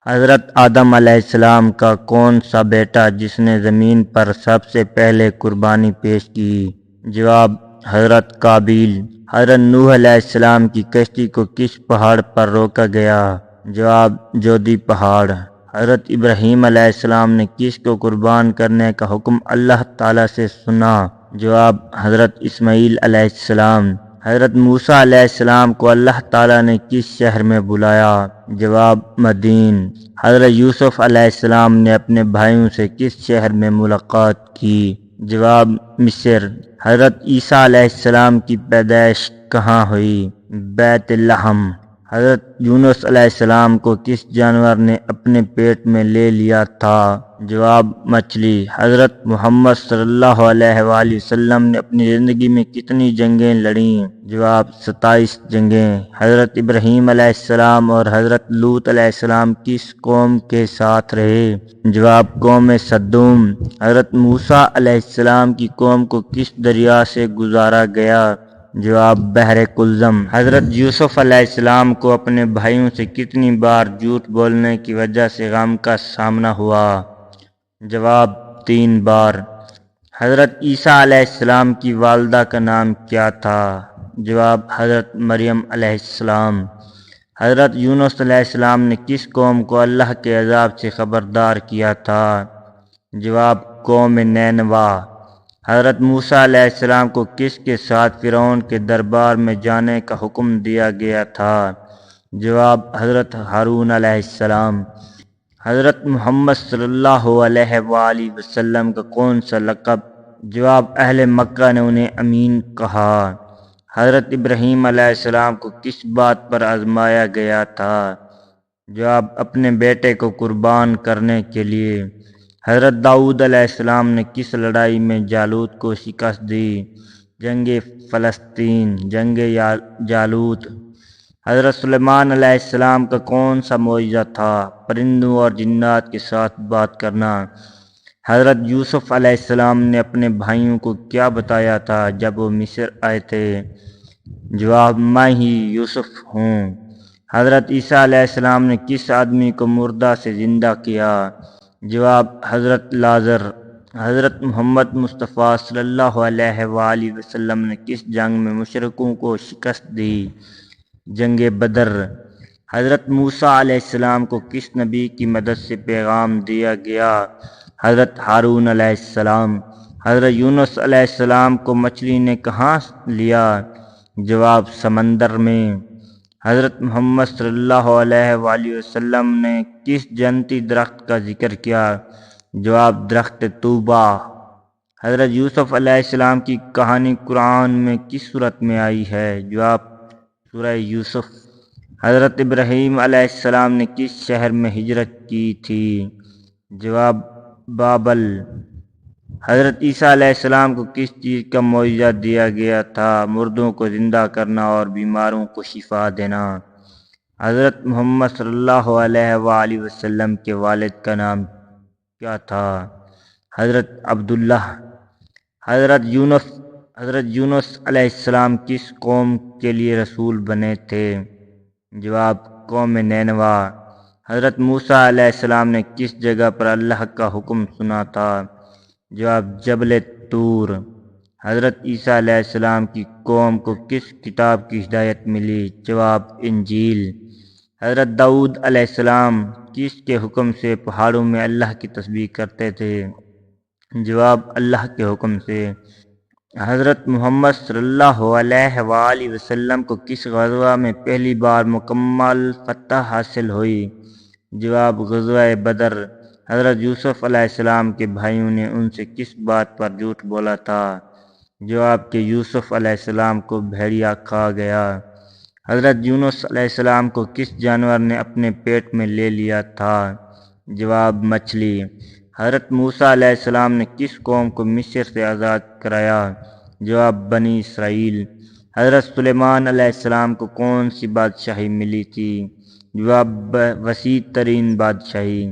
حضرت آدم علیہ السلام کا کون سا بیٹا جس نے زمین پر سب سے پہلے قربانی پیش کی؟ جواب: حضرت قابیل۔ حضرت نوح علیہ السلام کی کشتی کو کس پہاڑ پر روکا گیا؟ جواب: جودی پہاڑ۔ حضرت ابراہیم علیہ السلام نے کس کو قربان کرنے کا حکم اللہ تعالیٰ سے سنا؟ جواب: حضرت اسماعیل علیہ السلام۔ حضرت موسیٰ علیہ السلام کو اللہ تعالیٰ نے کس شہر میں بلایا؟ جواب: مدین۔ حضرت یوسف علیہ السلام نے اپنے بھائیوں سے کس شہر میں ملاقات کی؟ جواب: مصر۔ حضرت عیسیٰ علیہ السلام کی پیدائش کہاں ہوئی؟ بیت لحم۔ حضرت یونس علیہ السلام کو کس جانور نے اپنے پیٹ میں لے لیا تھا؟ جواب: مچھلی۔ حضرت محمد صلی اللہ علیہ وآلہ وسلم نے اپنی زندگی میں کتنی جنگیں لڑیں؟ جواب: 27 جنگیں۔ حضرت ابراہیم علیہ السلام اور حضرت لوط علیہ السلام کس قوم کے ساتھ رہے؟ جواب: قوم سدوم۔ حضرت موسیٰ علیہ السلام کی قوم کو کس دریا سے گزارا گیا؟ جواب: بحر کلزم۔ حضرت یوسف علیہ السلام کو اپنے بھائیوں سے کتنی بار جھوٹ بولنے کی وجہ سے غم کا سامنا ہوا؟ جواب: 3 بار۔ حضرت عیسیٰ علیہ السلام کی والدہ کا نام کیا تھا؟ جواب: حضرت مریم علیہ السلام۔ حضرت یونس علیہ السلام نے کس قوم کو اللہ کے عذاب سے خبردار کیا تھا؟ جواب: قوم نینوا۔ حضرت موسیٰ علیہ السلام کو کس کے ساتھ فرعون کے دربار میں جانے کا حکم دیا گیا تھا؟ جواب: حضرت ہارون علیہ السلام۔ حضرت محمد صلی اللہ علیہ وآلہ وسلم کا کون سا لقب؟ جواب: اہل مکہ نے انہیں امین کہا۔ حضرت ابراہیم علیہ السلام کو کس بات پر آزمایا گیا تھا؟ جواب: اپنے بیٹے کو قربان کرنے کے لیے۔ حضرت داؤد علیہ السلام نے کس لڑائی میں جالوت کو شکست دی؟ جنگ فلسطین، جنگ جالوت۔ حضرت سلیمان علیہ السلام کا کون سا معجزہ تھا؟ پرندوں اور جنات کے ساتھ بات کرنا۔ حضرت یوسف علیہ السلام نے اپنے بھائیوں کو کیا بتایا تھا جب وہ مصر آئے تھے؟ جواب: میں ہی یوسف ہوں۔ حضرت عیسیٰ علیہ السلام نے کس آدمی کو مردہ سے زندہ کیا؟ جواب: حضرت لازر۔ حضرت محمد مصطفیٰ صلی اللہ علیہ وآلہ وسلم نے کس جنگ میں مشرکوں کو شکست دی؟ جنگ بدر۔ حضرت موسیٰ علیہ السلام کو کس نبی کی مدد سے پیغام دیا گیا؟ حضرت ہارون علیہ السلام۔ حضرت یونس علیہ السلام کو مچھلی نے کہاں لیا؟ جواب: سمندر میں۔ حضرت محمد صلی اللہ علیہ وآلہ وسلم نے کس جنتی درخت کا ذکر کیا؟ جواب: درخت طوبیٰ۔ حضرت یوسف علیہ السلام کی کہانی قرآن میں کس صورت میں آئی ہے؟ جواب: سورہ یوسف۔ حضرت ابراہیم علیہ السلام نے کس شہر میں ہجرت کی تھی؟ جواب: بابل۔ حضرت عیسیٰ علیہ السلام کو کس چیز کا معجزہ دیا گیا تھا؟ مردوں کو زندہ کرنا اور بیماروں کو شفا دینا۔ حضرت محمد صلی اللہ علیہ وآلہ وسلم کے والد کا نام کیا تھا؟ حضرت عبداللہ۔ حضرت یونس علیہ السلام کس قوم کے لیے رسول بنے تھے؟ جواب: قوم نینوا۔ حضرت موسیٰ علیہ السلام نے کس جگہ پر اللہ کا حکم سنا تھا؟ جواب: جبل طور۔ حضرت عیسیٰ علیہ السلام کی قوم کو کس کتاب کی ہدایت ملی؟ جواب: انجیل۔ حضرت داؤد علیہ السلام کس کے حکم سے پہاڑوں میں اللہ کی تسبیح کرتے تھے؟ جواب: اللہ کے حکم سے۔ حضرت محمد صلی اللہ علیہ وآلہ وسلم کو کس غزوہ میں پہلی بار مکمل فتح حاصل ہوئی؟ جواب: غزوہ بدر۔ حضرت یوسف علیہ السلام کے بھائیوں نے ان سے کس بات پر جھوٹ بولا تھا؟ جواب کہ یوسف علیہ السلام کو بھیڑیا کھا گیا۔ حضرت یونس علیہ السلام کو کس جانور نے اپنے پیٹ میں لے لیا تھا؟ جواب: مچھلی۔ حضرت موسیٰ علیہ السلام نے کس قوم کو مصر سے آزاد کرایا؟ جواب: بنی اسرائیل۔ حضرت سلیمان علیہ السلام کو کون سی بادشاہی ملی تھی؟ جواب: وسیع ترین بادشاہی۔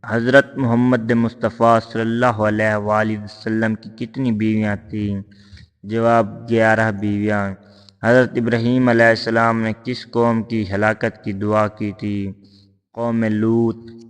حضرت محمد مصطفیٰ صلی اللہ علیہ وآلہ وسلم کی کتنی بیویاں تھیں؟ جواب: 11 بیویاں۔ حضرت ابراہیم علیہ السلام نے کس قوم کی ہلاکت کی دعا کی تھی؟ قوم لوط،